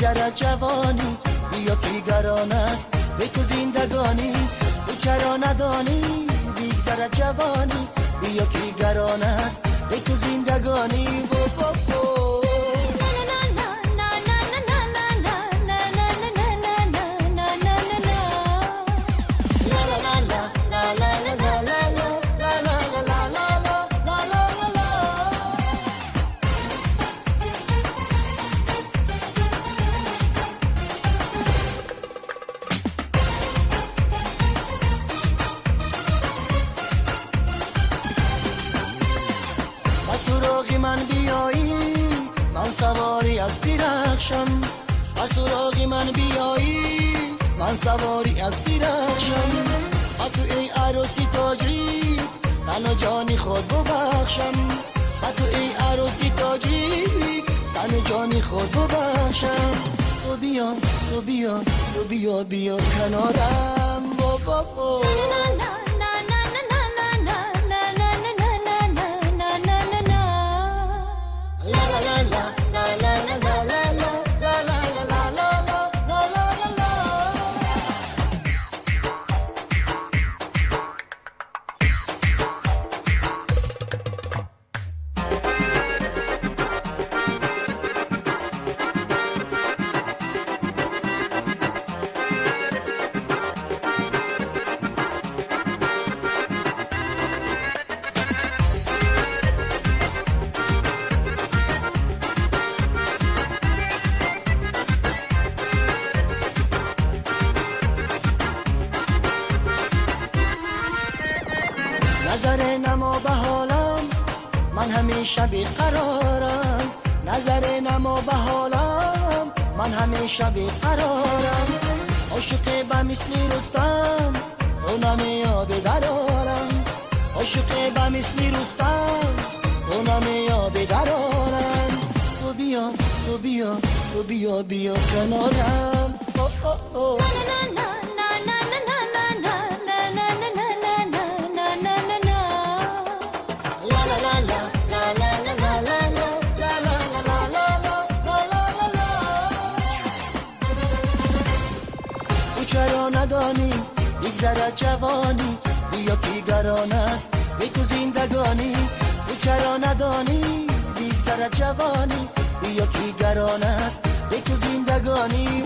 بگذرد جوانی، بیا کی گران است به تو زندگانی. تو چرا ندانی بگذرد جوانی، بیا کی گران است به تو زندگانی. سراغی من بیایی من سواری از بیرخشم، و سراغی من بیایی من سواری از بیرخشم. و تو ای عروسی تاجی تن و جانی خود ببخشم، و تو ای عروسی تاجی تن و جانی خود ببخشم. تو بیا تو بیا تو بیا بیا کنارم بابا. نظر نما به حالم من همیشه بیقرارم، نظر نما به حالم من همیشه بیقرارم. عاشق به مثل رستم تو نمیابی درارم، عاشق به مثل رستم تو نمیابی درارم. تو بیا تو بیا تو بیا بیا کنارم. چرا ندانی بگذرد جوانی، بیا کی گران است به تو زندگانی. تو چرا ندانی بگذرد جوانی، بیا کی گران است به تو زندگانی.